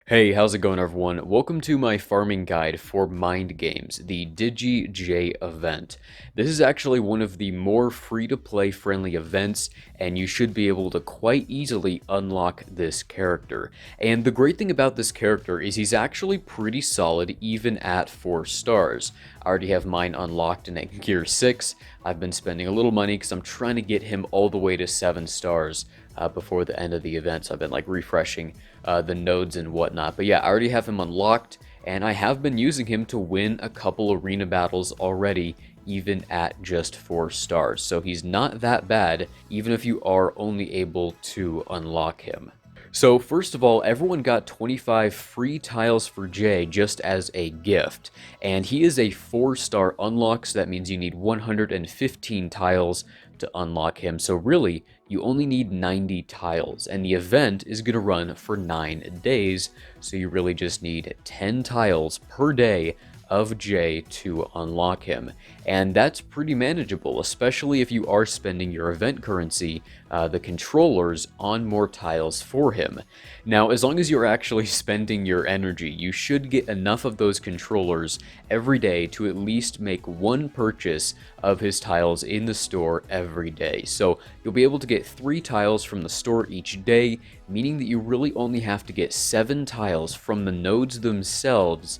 Hey, how's it going everyone? Welcome to my farming guide for Mind Games, the Digi Jay event. This is actually one of the more free-to-play friendly events, and you should be able to quite easily unlock this character. And the great thing about this character is he's actually pretty solid even at 4 stars. I already have mine unlocked in at gear 6. I've been spending a little money because I'm trying to get him all the way to 7 stars. Before the end of the event, so I've been like refreshing the nodes and whatnot. But yeah, I already have him unlocked, and I have been using him to win a couple arena battles already, even at just 4 stars. So he's not that bad, even if you are only able to unlock him. So first of all, everyone got 25 free tiles for Jay just as a gift, and he is a 4-star unlock, so that means you need 115 tiles to unlock him. So really, you only need 90 tiles, and the event is going to run for 9 days, so you really just need 10 tiles per day of Jay to unlock him, and that's pretty manageable, especially if you are spending your event currency, the controllers, on more tiles for him. Now, as long as you're actually spending your energy, you should get enough of those controllers every day to at least make one purchase of his tiles in the store every day. So you'll be able to get 3 tiles from the store each day, meaning that you really only have to get 7 tiles from the nodes themselves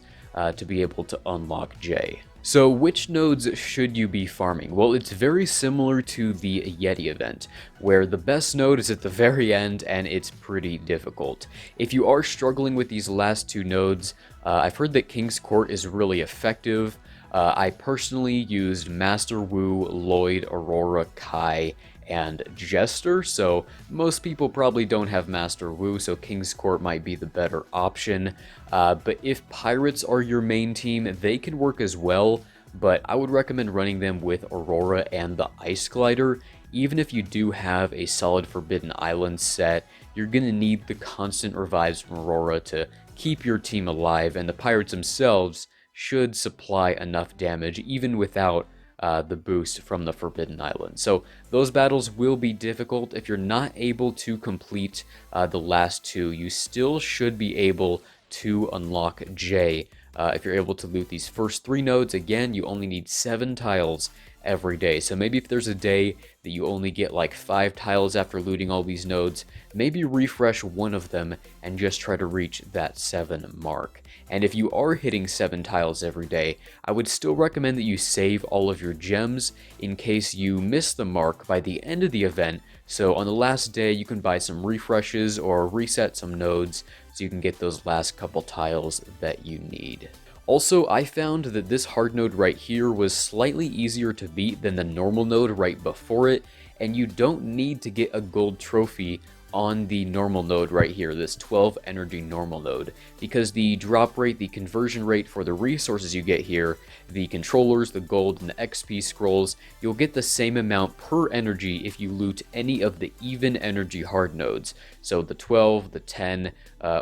to be able to unlock Jay. So which nodes should you be farming? Well, it's very similar to the Yeti event, where the best node is at the very end and it's pretty difficult. If you are struggling with these last 2 nodes, I've heard that King's Court is really effective. I personally used Master Wu, Lloyd, Aurora, Kai, and Jester, so most people probably don't have Master Wu, so King's Court might be the better option. But if Pirates are your main team, they can work as well, but I would recommend running them with Aurora and the Ice Glider. Even if you do have a solid Forbidden Island set, you're going to need the constant revives from Aurora to keep your team alive, and the Pirates themselves should supply enough damage even without the boost from the Forbidden Island. So those battles will be difficult. If you're not able to complete the last 2, you still should be able to unlock Jay. If you're able to loot these first 3 nodes, again, you only need 7 tiles every day. So maybe if there's a day that you only get like 5 tiles after looting all these nodes, maybe refresh one of them and just try to reach that 7 mark. And if you are hitting 7 tiles every day, I would still recommend that you save all of your gems in case you miss the mark by the end of the event. So on the last day, you can buy some refreshes or reset some nodes so you can get those last couple tiles that you need. Also, I found that this hard node right here was slightly easier to beat than the normal node right before it, and you don't need to get a gold trophy on the normal node right here, this 12 energy normal node, because the drop rate, the conversion rate for the resources you get here, the controllers, the gold, and the XP scrolls, you'll get the same amount per energy if you loot any of the even energy hard nodes. So the 12, the 10,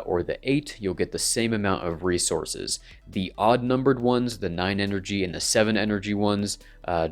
or the 8, you'll get the same amount of resources. The odd numbered ones, the 9 energy and the 7 energy ones,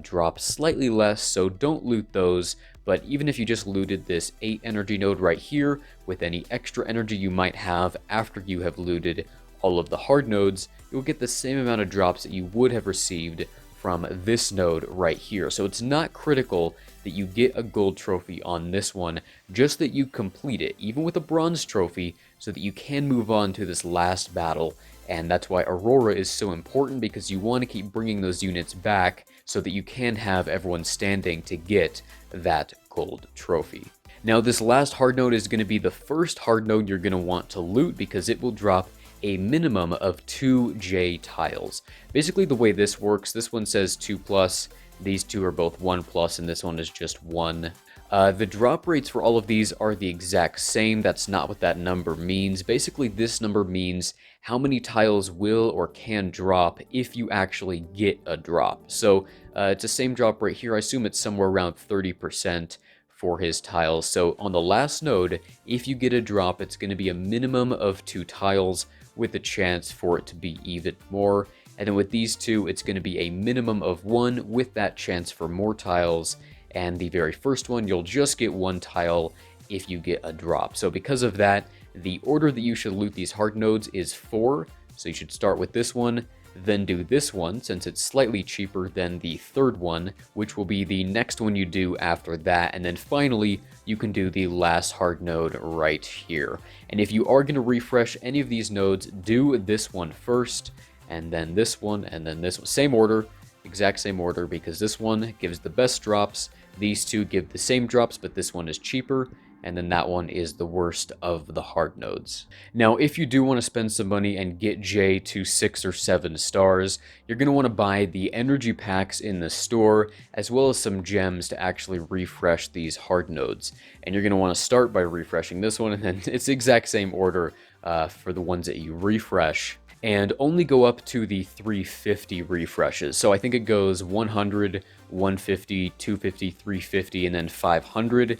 drop slightly less, so don't loot those. But even if you just looted this 8 energy node right here, with any extra energy you might have after you have looted all of the hard nodes, you'll get the same amount of drops that you would have received from this node right here. So it's not critical that you get a gold trophy on this one, just that you complete it, even with a bronze trophy, so that you can move on to this last battle. And that's why Aurora is so important, because you want to keep bringing those units back so that you can have everyone standing to get that gold trophy. Now, this last hard node is going to be the first hard node you're going to want to loot, because it will drop a minimum of 2 J tiles. Basically, the way this works, this one says 2+, these 2 are both 1+, and this one is just 1. The drop rates for all of these are the exact same. That's not what that number means. Basically, this number means how many tiles will or can drop if you actually get a drop. So it's the same drop rate here. I assume it's somewhere around 30% for his tiles. So on the last node, if you get a drop, it's going to be a minimum of 2 tiles with a chance for it to be even more. And then with these 2, it's going to be a minimum of 1 with that chance for more tiles. And the very first one, you'll just get 1 tile if you get a drop. So because of that, The order that you should loot these hard nodes is 4, so you should start with this one, then do this one since it's slightly cheaper than the third one, which will be the next one you do after that, and then finally you can do the last hard node right here. And if you are going to refresh any of these nodes, do this one first, and then this one, and then this one. Same order, exact same order, because this one gives the best drops, these two give the same drops, but this one is cheaper, and then that one is the worst of the hard nodes. Now, if you do want to spend some money and get Jay to 6 or 7 stars, you're going to want to buy the energy packs in the store, as well as some gems to actually refresh these hard nodes. And you're going to want to start by refreshing this one, and then it's the exact same order for the ones that you refresh. And only go up to the 350 refreshes. So I think it goes 100, 150, 250, 350, and then 500.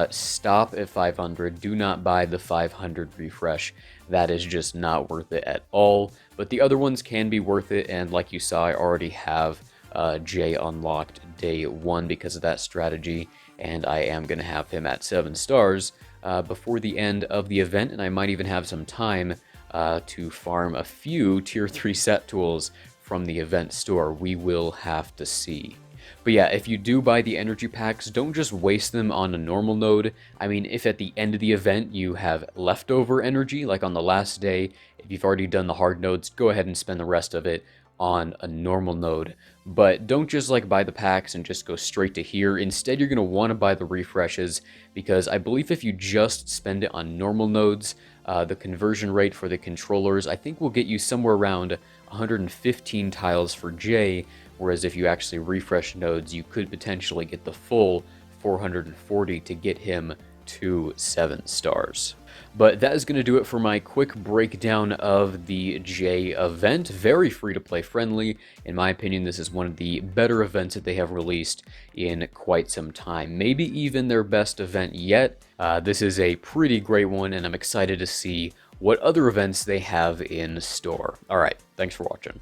Stop at 500. Do not buy the 500 refresh. That is just not worth it at all. But the other ones can be worth it, and like you saw, I already have Jay unlocked day 1 because of that strategy, and I am going to have him at 7 stars before the end of the event, and I might even have some time to farm a few tier 3 set tools from the event store. We will have to see. But yeah, if you do buy the energy packs, don't just waste them on a normal node. I mean, if at the end of the event you have leftover energy, like on the last day, if you've already done the hard nodes, go ahead and spend the rest of it on a normal node. But don't just like buy the packs and just go straight to here. Instead, you're going to want to buy the refreshes, because I believe if you just spend it on normal nodes, the conversion rate for the controllers, I think, will get you somewhere around 115 tiles for Jay, whereas if you actually refresh nodes, you could potentially get the full 440 to get him to 7 stars. But that is going to do it for my quick breakdown of the Jay event. Very free-to-play friendly. In my opinion, this is one of the better events that they have released in quite some time. Maybe even their best event yet. This is a pretty great one, and I'm excited to see what other events they have in store. Alright, thanks for watching.